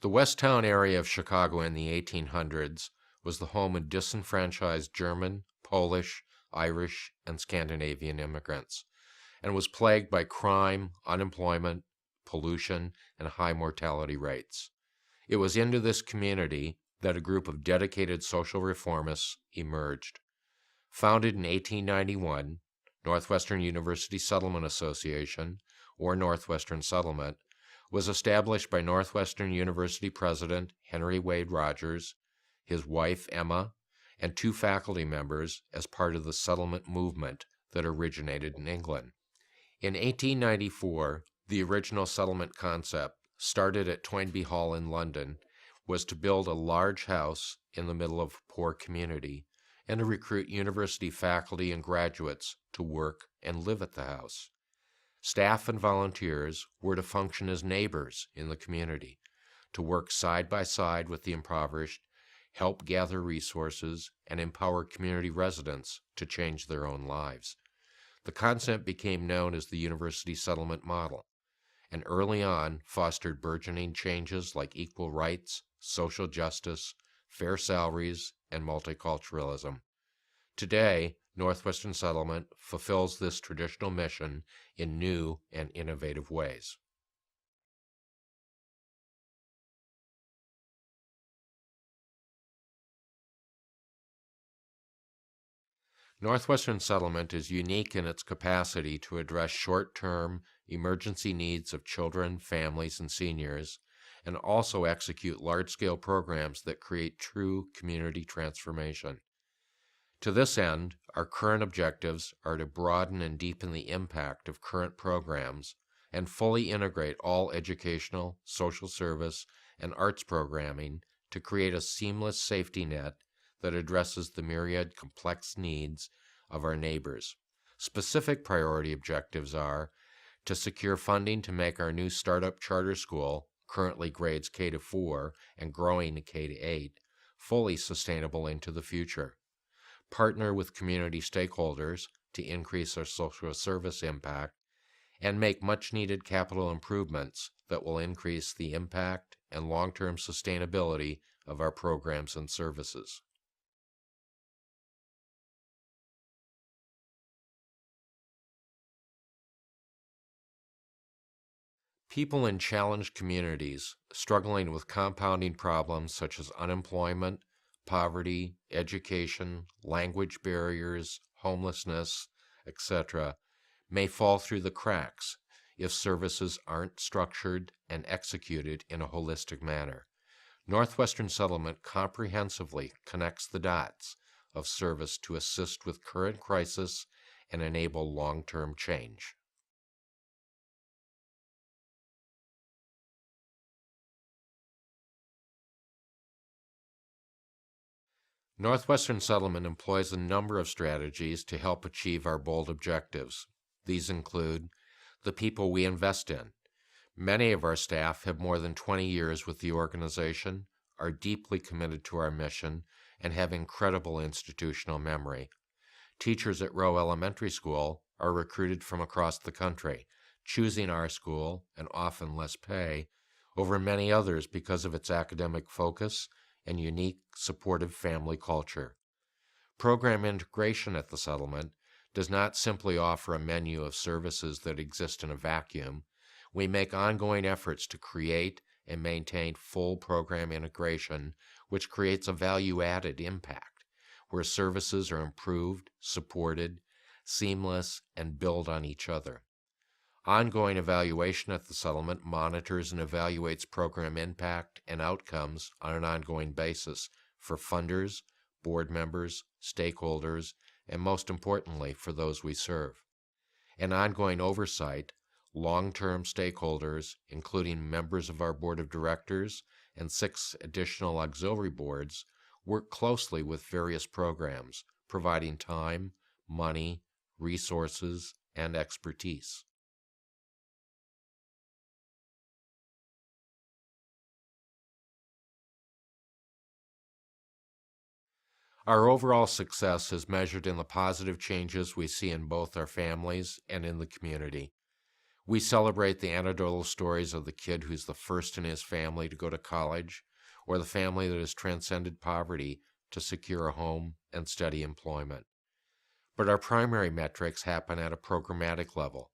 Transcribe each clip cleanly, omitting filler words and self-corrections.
The West Town area of Chicago in the 1800s was the home of disenfranchised German, Polish, Irish, and Scandinavian immigrants, and was plagued by crime, unemployment, pollution, and high mortality rates. It was into this community that a group of dedicated social reformists emerged. Founded in 1891, Northwestern University Settlement Association, or Northwestern Settlement, was established by Northwestern University President Henry Wade Rogers, his wife Emma, and two faculty members as part of the settlement movement that originated in England. In 1894, the original settlement concept, started at Toynbee Hall in London, was to build a large house in the middle of a poor community and to recruit university faculty and graduates to work and live at the house. Staff and volunteers were to function as neighbors in the community, to work side by side with the impoverished, help gather resources, and empower community residents to change their own lives. The concept became known as the University Settlement Model, and early on fostered burgeoning changes like equal rights, social justice, fair salaries, and multiculturalism. Today, Northwestern Settlement fulfills this traditional mission in new and innovative ways. Northwestern Settlement is unique in its capacity to address short-term emergency needs of children, families, and seniors, and also execute large-scale programs that create true community transformation. To this end, our current objectives are to broaden and deepen the impact of current programs and fully integrate all educational, social service, and arts programming to create a seamless safety net that addresses the myriad complex needs of our neighbors. Specific priority objectives are to secure funding to make our new startup charter school, currently grades K to 4 and growing to K to 8, fully sustainable into the future. Partner with community stakeholders to increase our social service impact, and make much-needed capital improvements that will increase the impact and long-term sustainability of our programs and services. People in challenged communities struggling with compounding problems such as unemployment, poverty, education, language barriers, homelessness, etc., may fall through the cracks if services aren't structured and executed in a holistic manner. Northwestern Settlement comprehensively connects the dots of service to assist with current crisis and enable long-term change. Northwestern Settlement employs a number of strategies to help achieve our bold objectives. These include the people we invest in. Many of our staff have more than 20 years with the organization, are deeply committed to our mission, and have incredible institutional memory. Teachers at Rowe Elementary School are recruited from across the country, choosing our school, and often less pay, over many others because of its academic focus and unique, supportive family culture. Program integration at the settlement does not simply offer a menu of services that exist in a vacuum. We make ongoing efforts to create and maintain full program integration, which creates a value-added impact, where services are improved, supported, seamless, and build on each other. Ongoing evaluation at the settlement monitors and evaluates program impact and outcomes on an ongoing basis for funders, board members, stakeholders, and most importantly, for those we serve. And ongoing oversight, long-term stakeholders, including members of our board of directors and 6 additional auxiliary boards, work closely with various programs, providing time, money, resources, and expertise. Our overall success is measured in the positive changes we see in both our families and in the community. We celebrate the anecdotal stories of the kid who's the first in his family to go to college, or the family that has transcended poverty to secure a home and steady employment. But our primary metrics happen at a programmatic level,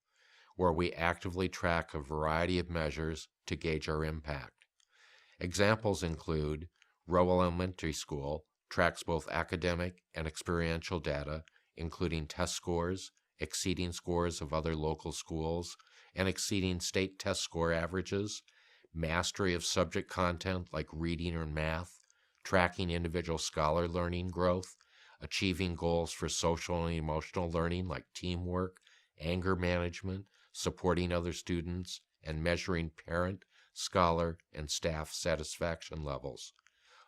where we actively track a variety of measures to gauge our impact. Examples include Rowe Elementary School tracks both academic and experiential data, including test scores, exceeding scores of other local schools, and exceeding state test score averages, mastery of subject content like reading or math, tracking individual scholar learning growth, achieving goals for social and emotional learning like teamwork, anger management, supporting other students, and measuring parent, scholar, and staff satisfaction levels.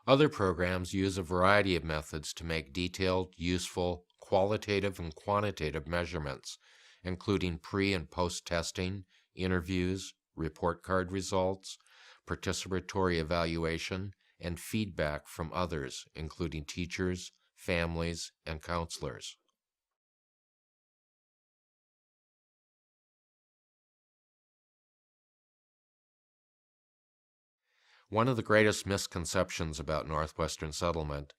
Other programs use a variety of methods to make detailed, useful, qualitative and quantitative measurements, including pre- and post-testing, interviews, report card results, participatory evaluation, and feedback from others, including teachers, families, and counselors. One of the greatest misconceptions about Northwestern settlement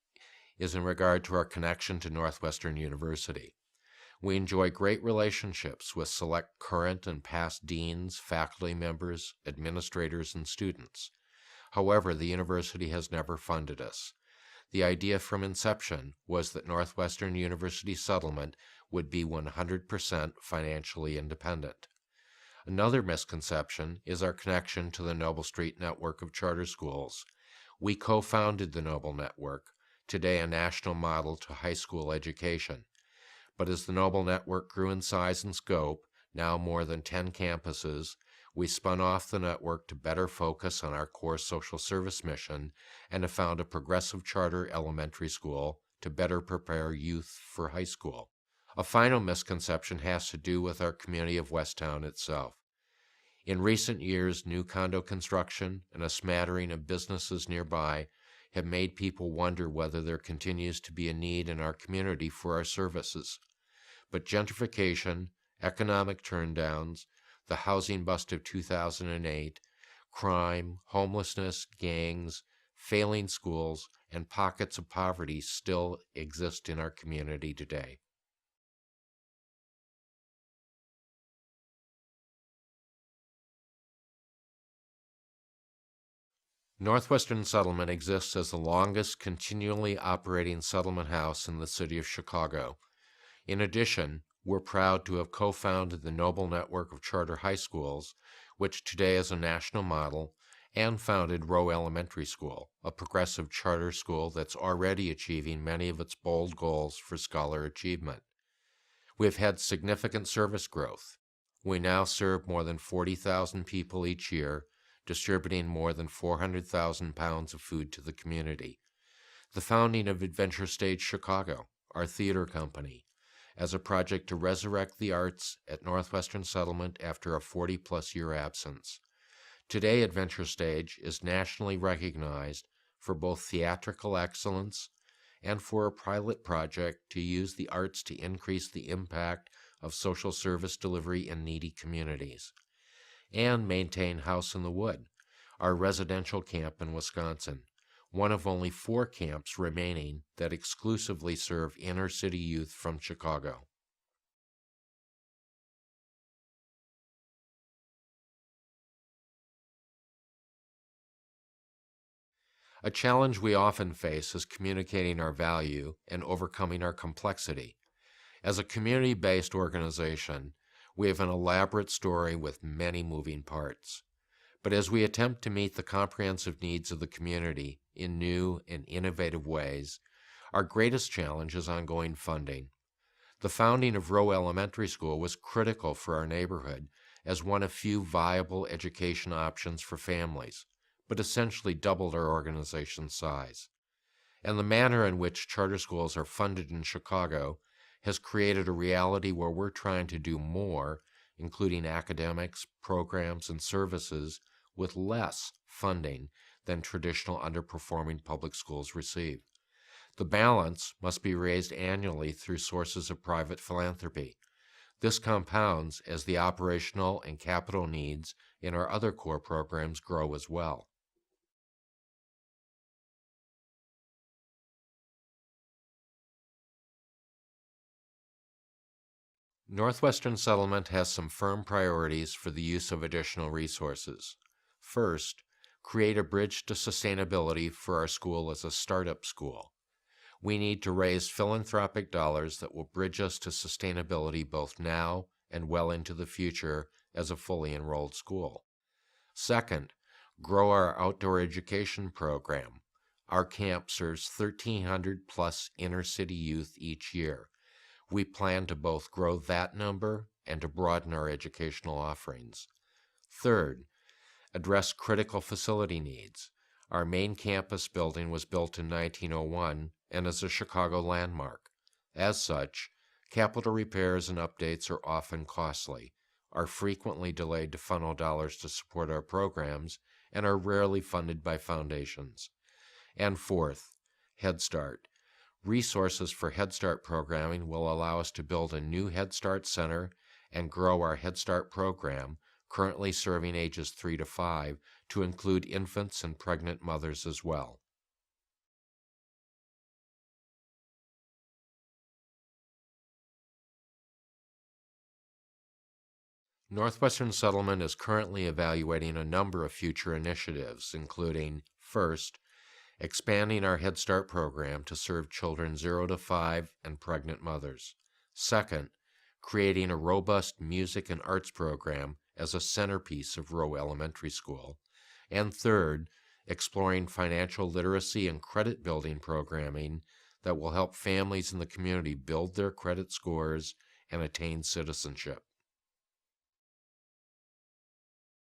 is in regard to our connection to Northwestern University. We enjoy great relationships with select current and past deans, faculty members, administrators, and students. However, the university has never funded us. The idea from inception was that Northwestern University settlement would be 100% financially independent. Another misconception is our connection to the Noble Street network of charter schools. We co-founded the Noble Network, today a national model to high school education. But as the Noble Network grew in size and scope, now more than 10 campuses, we spun off the network to better focus on our core social service mission and to found a progressive charter elementary school to better prepare youth for high school. A final misconception has to do with our community of Westtown itself. In recent years, new condo construction and a smattering of businesses nearby have made people wonder whether there continues to be a need in our community for our services. But gentrification, economic turndowns, the housing bust of 2008, crime, homelessness, gangs, failing schools, and pockets of poverty still exist in our community today. Northwestern Settlement exists as the longest continually operating settlement house in the city of Chicago. In addition, we're proud to have co-founded the Noble Network of Charter High Schools, which today is a national model, and founded Rowe Elementary School, a progressive charter school that's already achieving many of its bold goals for scholar achievement. We've had significant service growth. We now serve more than 40,000 people each year, distributing more than 400,000 pounds of food to the community. The founding of Adventure Stage Chicago, our theater company, as a project to resurrect the arts at Northwestern Settlement after a 40-plus year absence. Today, Adventure Stage is nationally recognized for both theatrical excellence and for a pilot project to use the arts to increase the impact of social service delivery in needy communities, and maintain House in the Wood, our residential camp in Wisconsin, one of only 4 camps remaining that exclusively serve inner-city youth from Chicago. A challenge we often face is communicating our value and overcoming our complexity. As a community-based organization, we have an elaborate story with many moving parts. But as we attempt to meet the comprehensive needs of the community in new and innovative ways, our greatest challenge is ongoing funding. The founding of Rowe Elementary School was critical for our neighborhood as one of few viable education options for families, but essentially doubled our organization's size. And the manner in which charter schools are funded in Chicago has created a reality where we're trying to do more, including academics, programs, and services, with less funding than traditional underperforming public schools receive. The balance must be raised annually through sources of private philanthropy. This compounds as the operational and capital needs in our other core programs grow as well. Northwestern Settlement has some firm priorities for the use of additional resources. First, create a bridge to sustainability for our school as a startup school. We need to raise philanthropic dollars that will bridge us to sustainability both now and well into the future as a fully enrolled school. Second, grow our outdoor education program. Our camp serves 1,300 plus inner city youth each year. We plan to both grow that number and to broaden our educational offerings. Third, address critical facility needs. Our main campus building was built in 1901 and is a Chicago landmark. As such, capital repairs and updates are often costly, are frequently delayed to funnel dollars to support our programs, and are rarely funded by foundations. And fourth, Head Start. Resources for Head Start programming will allow us to build a new Head Start center and grow our Head Start program, currently serving ages 3 to 5, to include infants and pregnant mothers as well. Northwestern Settlement is currently evaluating a number of future initiatives, including, first, expanding our Head Start program to serve children 0 to 5 and pregnant mothers. Second, creating a robust music and arts program as a centerpiece of Rowe Elementary School. And third, exploring financial literacy and credit building programming that will help families in the community build their credit scores and attain citizenship.